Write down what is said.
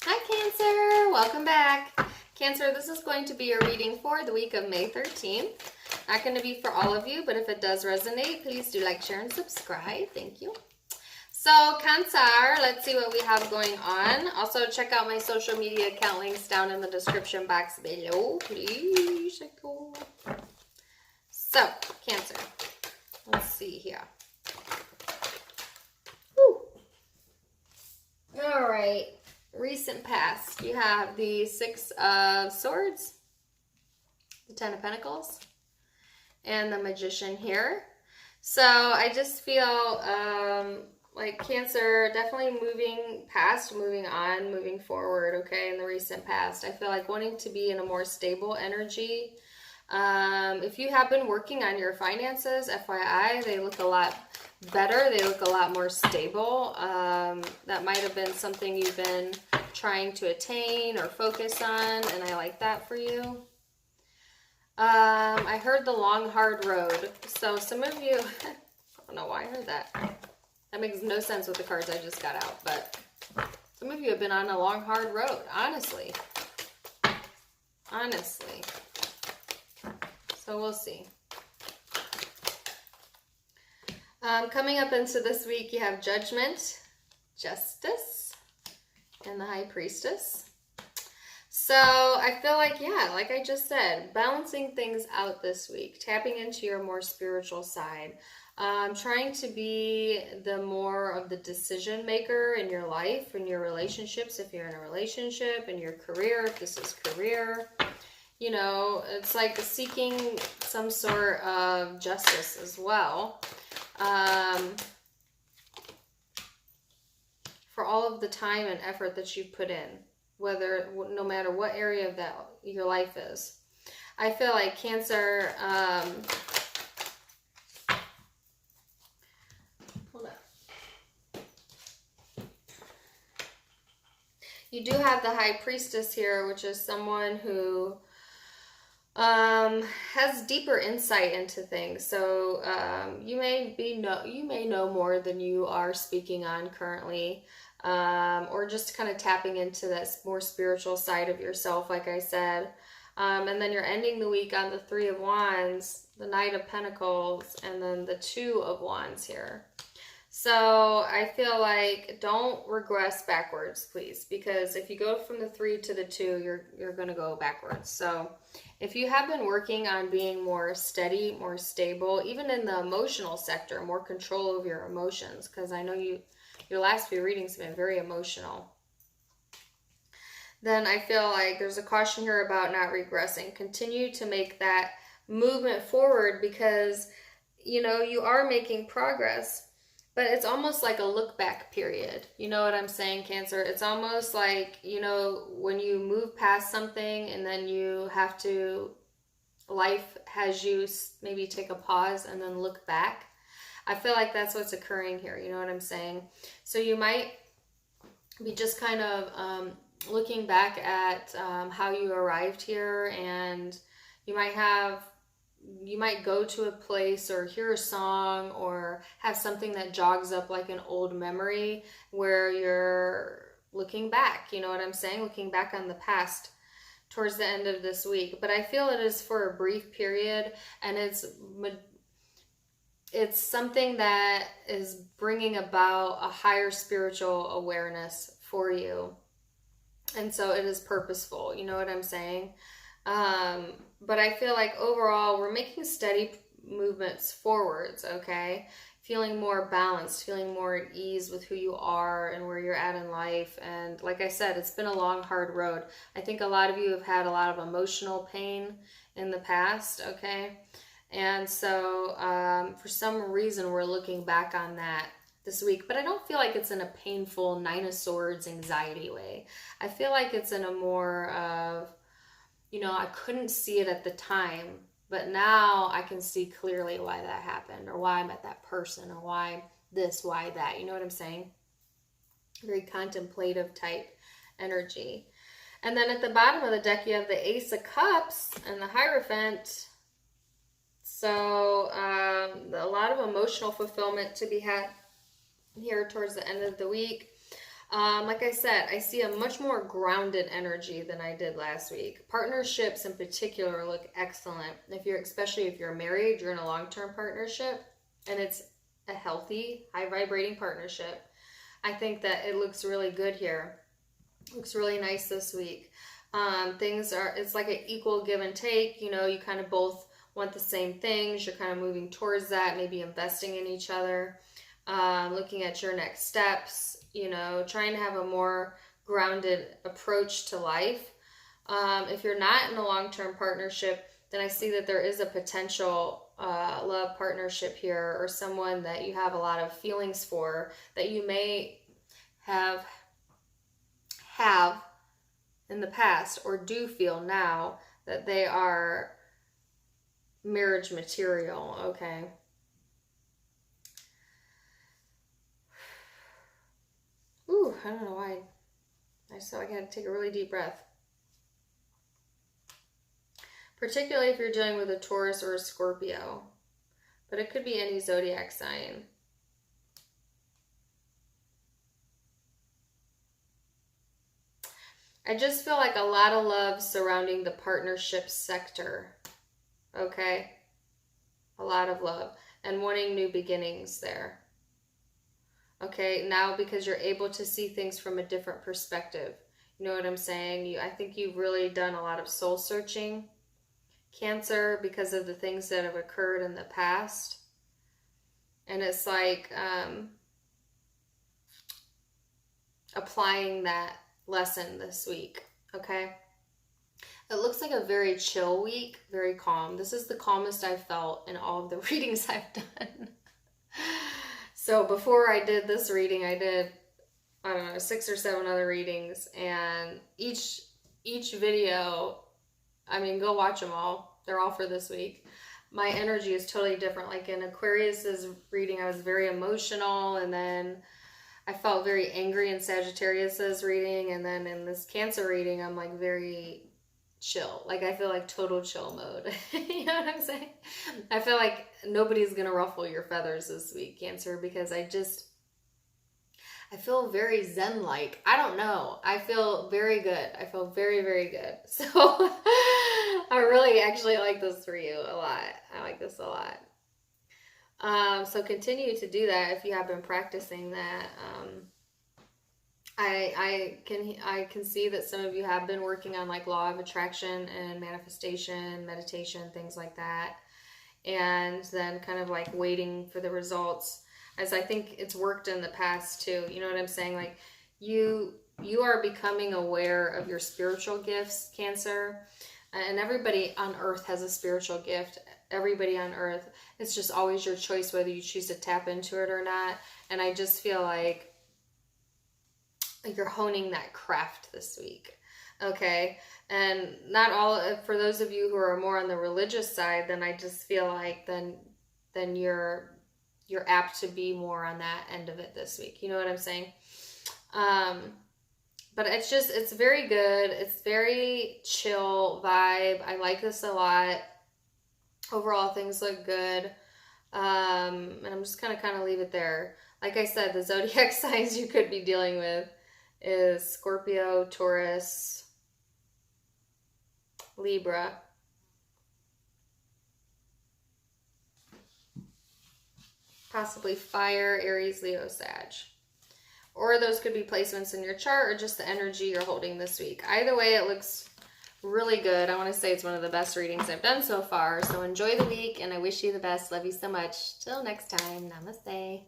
Hi Cancer, welcome back. Cancer, this is going to be your reading for the week of May 13th. Not going to be for all of you, but if it does resonate, please do like, share, and subscribe. Thank you. So Cancer, let's see what we have going on. Also, check out my social media account links down in the description box below. Please check out. So, Cancer, let's see here. Woo. All right. Recent past, you have the Six of Swords, the Ten of Pentacles, and the Magician here. So I just feel like Cancer, definitely moving past, moving on, moving forward, okay, in the recent past. I feel like wanting to be in a more stable energy. If you have been working on your finances, FYI, they look a lot better. They look a lot more stable. That might have been something you've been trying to attain or focus on, and I like that for you. I heard the long, hard road. So some of you, I don't know why I heard that. That makes no sense with the cards I just got out, but some of you have been on a long, hard road, honestly. Honestly. So we'll see. Coming up into this week, you have Judgment, Justice, and the High Priestess. So I feel like, yeah, like I just said, balancing things out this week, tapping into your more spiritual side, trying to be the more of the decision maker in your life, in your relationships, if you're in a relationship, in your career, if this is career. You know, it's like seeking some sort of justice as well. For all of the time and effort that you've put in, no matter what area of that your life is. I feel like Cancer, hold up. You do have the High Priestess here, which is someone who has deeper insight into things. So you may know more than you are speaking on currently, or just kind of tapping into this more spiritual side of yourself, like I said. And then you're ending the week on the Three of Wands, the Knight of Pentacles, and then the Two of Wands here. So I feel like don't regress backwards, please, because if you go from the 3 to the 2, you're going to go backwards. So if you have been working on being more steady, more stable, even in the emotional sector, more control over your emotions, because I know your last few readings have been very emotional, then I feel like there's a caution here about not regressing. Continue to make that movement forward because, you know, you are making progress. But it's almost like a look back period. You know what I'm saying, Cancer? It's almost like, you know, when you move past something and then you have to, life has you maybe take a pause and then look back. I feel like that's what's occurring here. You know what I'm saying? So you might be just kind of looking back at how you arrived here, and you might go to a place or hear a song or have something that jogs up like an old memory where you're looking back, you know what I'm saying? Looking back on the past towards the end of this week. But I feel it is for a brief period, and it's something that is bringing about a higher spiritual awareness for you. And so it is purposeful, you know what I'm saying? But I feel like overall we're making steady movements forwards, okay? Feeling more balanced, feeling more at ease with who you are and where you're at in life. And like I said, it's been a long, hard road. I think a lot of you have had a lot of emotional pain in the past, okay? And so for some reason we're looking back on that this week, but I don't feel like it's in a painful Nine of Swords anxiety way. I feel like it's in a more of, you know, I couldn't see it at the time, but now I can see clearly why that happened, or why I met that person, or why this, why that. You know what I'm saying? Very contemplative type energy. And then at the bottom of the deck, you have the Ace of Cups and the Hierophant. So a lot of emotional fulfillment to be had here towards the end of the week. Like I said, I see a much more grounded energy than I did last week. Partnerships in particular look excellent. Especially if you're married, you're in a long-term partnership, and it's a healthy, high vibrating partnership. I think that it looks really good here. It looks really nice this week. It's like an equal give and take. You kind of both want the same things. You're kind of moving towards that, maybe investing in each other, looking at your next steps, trying to have a more grounded approach to life. If you're not in a long-term partnership, then I see that there is a potential love partnership here, or someone that you have a lot of feelings for, that you may have in the past, or do feel now that they are marriage material. Okay. Ooh, I don't know why. I gotta take a really deep breath. Particularly if you're dealing with a Taurus or a Scorpio. But it could be any zodiac sign. I just feel like a lot of love surrounding the partnership sector. Okay? A lot of love. And wanting new beginnings there. Okay? Now, because you're able to see things from a different perspective. You know what I'm saying? I think you've really done a lot of soul searching, Cancer, because of the things that have occurred in the past. And it's like applying that lesson this week. Okay? It looks like a very chill week, very calm. This is the calmest I've felt in all of the readings I've done. So before I did this reading, I did, I don't know, 6 or 7 other readings, and each video, I mean, go watch them all. They're all for this week. My energy is totally different. Like in Aquarius's reading, I was very emotional, and then I felt very angry in Sagittarius's reading, and then in this Cancer reading, I'm like very chill. Like I feel like total chill mode. You know what I'm saying? I feel like nobody's gonna ruffle your feathers this week, Cancer, because I feel very zen-like. I don't know. I feel very good. I feel very, very good. So I really actually like this for you a lot. I like this a lot. So continue to do that if you have been practicing that. I can see that some of you have been working on like law of attraction and manifestation, meditation, things like that. And then kind of like waiting for the results, as I think it's worked in the past too. You know what I'm saying? Like you are becoming aware of your spiritual gifts, Cancer. And everybody on earth has a spiritual gift. Everybody on earth. It's just always your choice whether you choose to tap into it or not. And I just feel like you're honing that craft this week. Okay? And not all, for those of you who are more on the religious side, then I just feel like then you're apt to be more on that end of it this week. You know what I'm saying? But it's very good. It's very chill vibe. I like this a lot. Overall, things look good. And I'm just gonna kind of leave it there. Like I said, the zodiac signs you could be dealing with is Scorpio, Taurus, Libra, possibly Fire, Aries, Leo, Sag. Or those could be placements in your chart, or just the energy you're holding this week. Either way, it looks really good. I want to say it's one of the best readings I've done so far. So enjoy the week, and I wish you the best. Love you so much. Till next time. Namaste.